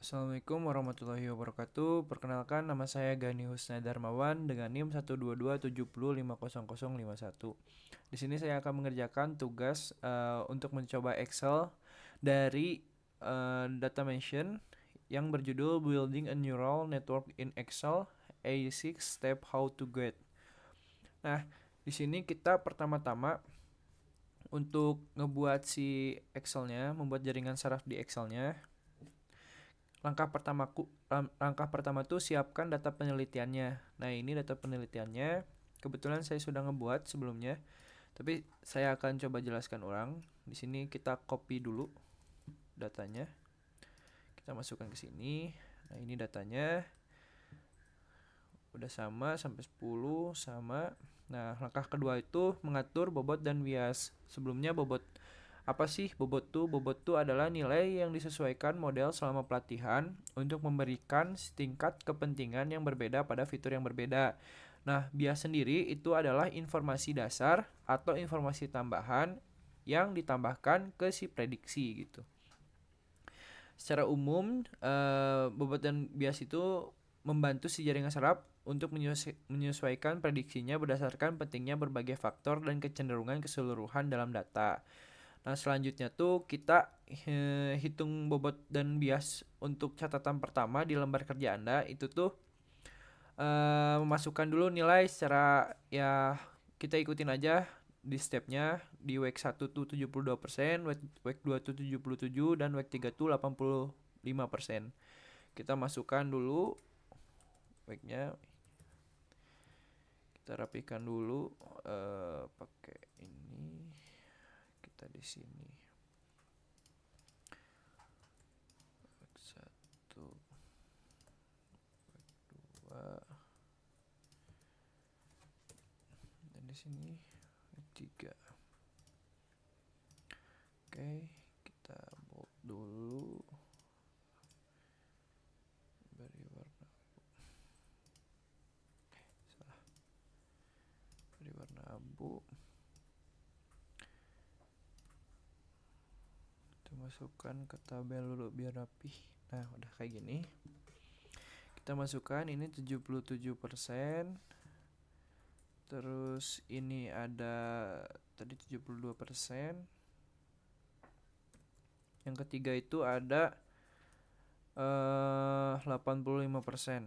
Assalamualaikum warahmatullahi wabarakatuh. Perkenalkan, nama saya Gani Husna Darmawan dengan NIM 12270500051. Di sini saya akan mengerjakan tugas untuk mencoba Excel dari data mention yang berjudul Building a Neural Network in Excel A6 Step How to Get. Nah, di sini kita pertama-tama untuk ngebuat si Excelnya, membuat jaringan saraf di Excelnya. Langkah pertama tuh siapkan data penelitiannya. Nah, ini data penelitiannya. Kebetulan saya sudah ngebuat sebelumnya, tapi saya akan coba jelaskan ulang. Di sini kita copy dulu datanya. Kita masukkan ke sini. Nah, ini datanya. Udah sama sampai 10 sama. Nah, langkah kedua itu mengatur bobot dan bias. Sebelumnya apa sih bobot tuh? Bobot tuh adalah nilai yang disesuaikan model selama pelatihan untuk memberikan tingkat kepentingan yang berbeda pada fitur yang berbeda. Nah, bias sendiri itu adalah informasi dasar atau informasi tambahan yang ditambahkan ke si prediksi gitu. Secara umum, bobot dan bias itu membantu si jaringan saraf untuk menyesuaikan prediksinya berdasarkan pentingnya berbagai faktor dan kecenderungan keseluruhan dalam data. Nah, selanjutnya tuh kita hitung bobot dan bias untuk catatan pertama di lembar kerja Anda itu tuh memasukkan dulu nilai secara ya kita ikutin aja di stepnya. Di week 1 tuh 72%, week 2 tuh 77 dan week 3 tuh 85%. Kita masukkan dulu weeknya, kita rapikan dulu pakai ini, kita di sini week 1, week 2, dan di sini week 3. Oke, kita bold dulu, beri warna abu. Kita masukkan ke tabel dulu biar rapih. Nah, udah kayak gini. Kita masukkan ini 77%. Terus ini ada tadi 72%. Yang ketiga itu ada 85%.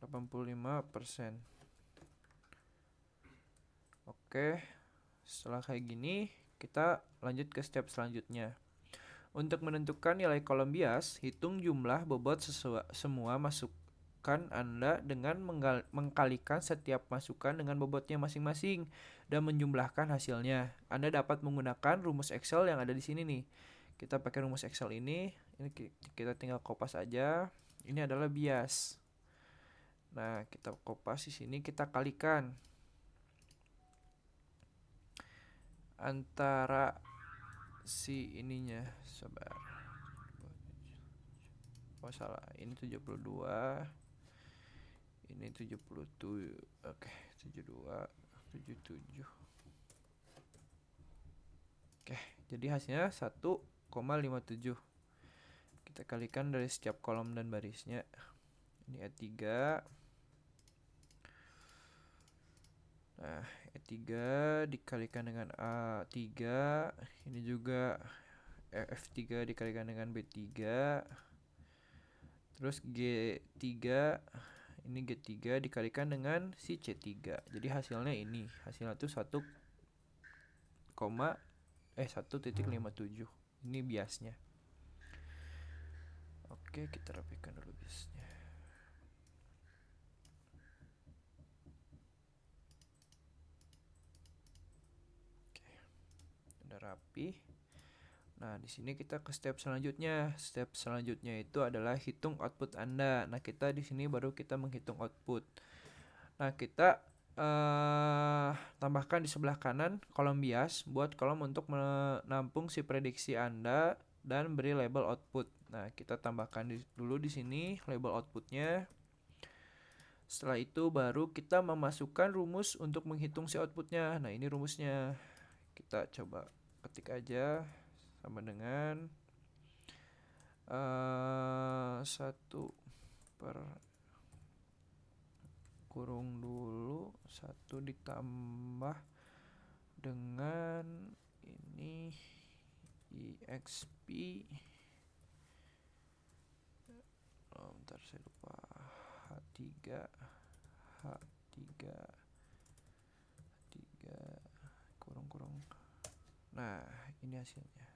85%. Oke, setelah kayak gini kita lanjut ke step selanjutnya. Untuk menentukan nilai kolom bias, hitung jumlah bobot semua masukan Anda dengan mengkalikan setiap masukan dengan bobotnya masing-masing dan menjumlahkan hasilnya. Anda dapat menggunakan rumus Excel yang ada di sini nih. Kita pakai rumus Excel ini kita tinggal kopas aja. Ini adalah bias. Nah, kita kopas di sini, kita kalikan antara si ininya, sabar. Oh salah, ini 72, ini 77. Oke, 72, 77. Oke, jadi hasilnya 1,57. Kita kalikan dari setiap kolom dan barisnya. Ini E3. Nah, E3 dikalikan dengan A3. Ini juga F3 dikalikan dengan B3. Terus G3. Ini G3 dikalikan dengan si C3. Jadi hasilnya ini. Hasilnya tuh 1,57. Ini biasnya. Oke, kita rapikan dulu biasnya. Oke, udah rapi. Nah, di sini kita ke step selanjutnya. Step selanjutnya itu adalah hitung output Anda. Nah, kita di sini baru kita menghitung output. Nah, kita tambahkan di sebelah kanan kolom bias buat kolom untuk menampung si prediksi Anda dan beri label output. Nah, kita tambahkan dulu di sini label outputnya. Setelah itu baru kita memasukkan rumus untuk menghitung si outputnya. Nah, ini rumusnya. Kita coba ketik aja, sama dengan 1 per kurung dulu 1 ditambah dengan ini exp bentar saya lupa H3 kurung. Nah, ini hasilnya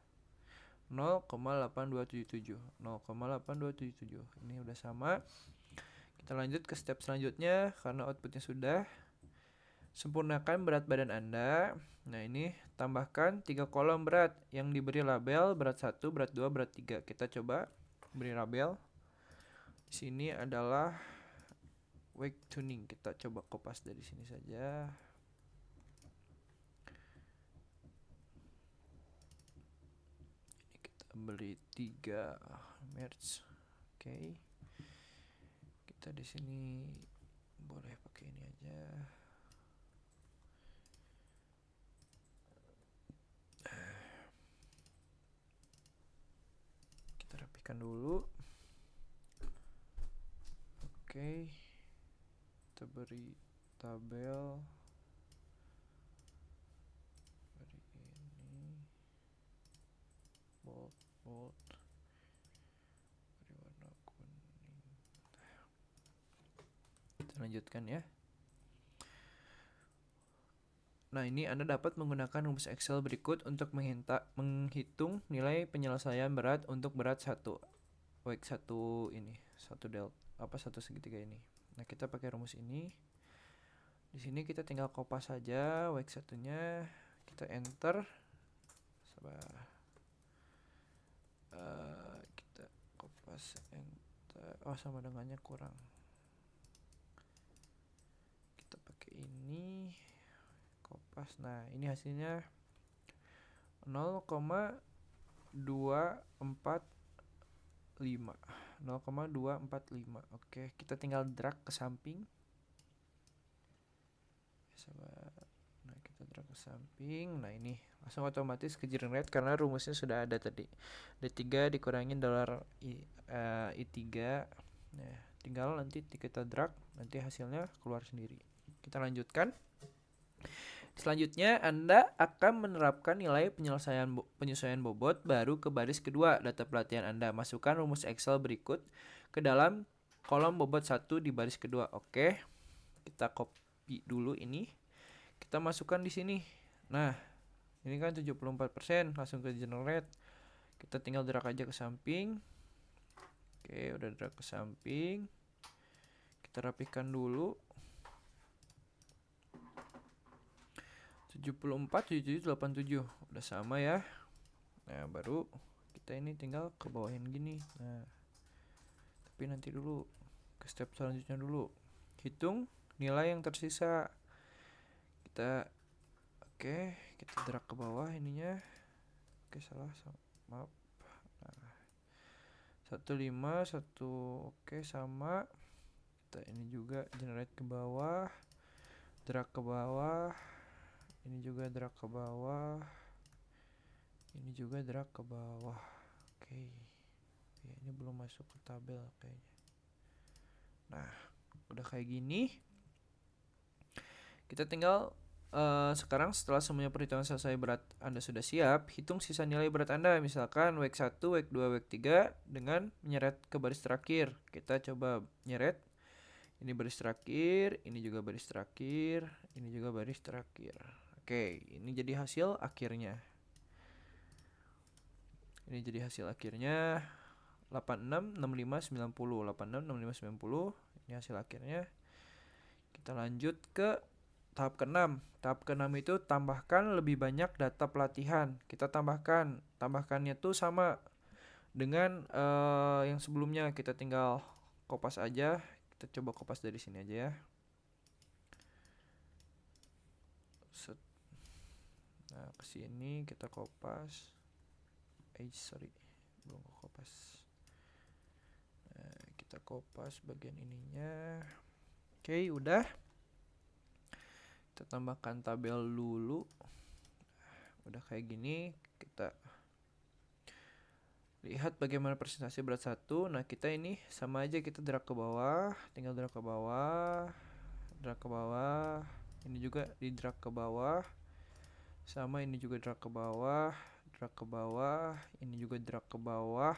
0,8277. Ini udah sama. Kita lanjut ke step selanjutnya karena outputnya sudah. Sempurnakan berat badan Anda. Nah, ini tambahkan 3 kolom berat yang diberi label berat 1, berat 2, berat 3. Kita coba beri label. Di sini adalah weight tuning. Kita coba kopas dari sini saja. Ini kita beri 3 merge. Oke. Kita di sini boleh pakai ini aja. Kita rapikan dulu. Oke. Kita beri tabel. Beri ini bold. Beri warna kuning. Kita lanjutkan ya. Nah, ini Anda dapat menggunakan rumus Excel berikut untuk menghitung nilai penyelesaian berat untuk berat 1 weight 1 ini, 1 segitiga ini. Nah, kita pakai rumus ini. Di sini kita tinggal kopas saja weight 1-nya, kita enter. Kita kopas enter. Oh, sama dengannya kurang. Kita pakai ini. Kopas. Nah, ini hasilnya 0,245. Oke, kita tinggal drag ke samping. Nah, kita drag ke samping. Nah, ini langsung otomatis ke generate karena rumusnya sudah ada tadi. D3 dikurangin $I3. Nah, tinggal nanti kita drag, nanti hasilnya keluar sendiri. Kita lanjutkan. Selanjutnya, Anda akan menerapkan nilai penyesuaian bobot baru ke baris kedua data pelatihan Anda. Masukkan rumus Excel berikut ke dalam kolom bobot 1 di baris kedua. Oke, kita copy dulu ini. Kita masukkan di sini. Nah, ini kan 74%, langsung ke generate. Kita tinggal drag aja ke samping. Oke, udah drag ke samping. Kita rapikan dulu. 74, 77, 87 udah sama ya. Nah, baru kita ini tinggal ke bawahin gini. Nah, tapi nanti dulu ke step selanjutnya dulu. Hitung nilai yang tersisa. Kita drag ke bawah ininya. Oke, salah, maaf. Nah, 15, 1 oke sama. Kita ini juga generate ke bawah. Drag ke bawah. Ini juga drag ke bawah. Ini juga drag ke bawah. Oke. Ya, ini belum masuk ke tabel kayaknya. Nah, udah kayak gini. Kita tinggal sekarang setelah semuanya perhitungan selesai, berat Anda sudah siap, hitung sisa nilai berat Anda. Misalkan weight 1, weight 2, weight 3 dengan menyeret ke baris terakhir. Kita coba nyeret. Ini baris terakhir, ini juga baris terakhir, ini juga baris terakhir. Oke, ini jadi hasil akhirnya. 86, 65, 90. 86, 65, 90. Ini hasil akhirnya. Kita lanjut ke tahap ke-6. Tahap ke-6 itu tambahkan lebih banyak data pelatihan. Kita tambahkannya tuh sama dengan yang sebelumnya. Kita tinggal kopas aja. Kita coba kopas dari sini aja ya. Nah, kesini kita kopas. Belum kopas. Nah, kita kopas bagian ininya. Oke, udah. Kita tambahkan tabel dulu. Udah kayak gini, kita lihat bagaimana presentasi berat 1. Nah, kita ini sama aja, kita drag ke bawah, tinggal drag ke bawah, drag ke bawah. Ini juga di drag ke bawah. Sama ini juga drag ke bawah, drag ke bawah, ini juga drag ke bawah.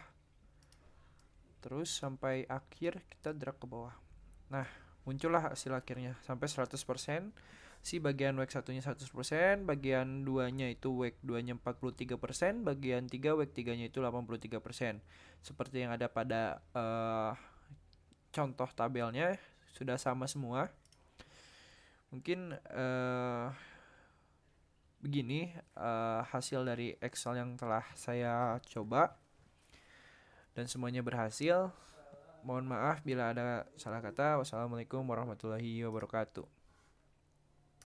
Terus sampai akhir kita drag ke bawah. Nah, muncullah hasil akhirnya sampai 100%. Si bagian WEG 1-nya 100%, bagian 2-nya itu WEG 2-nya 43%, bagian 3 WEG 3-nya itu 83%. Seperti yang ada pada contoh tabelnya, sudah sama semua. Mungkin begini hasil dari Excel yang telah saya coba dan semuanya berhasil. Mohon maaf bila ada salah kata. Wassalamualaikum warahmatullahi wabarakatuh.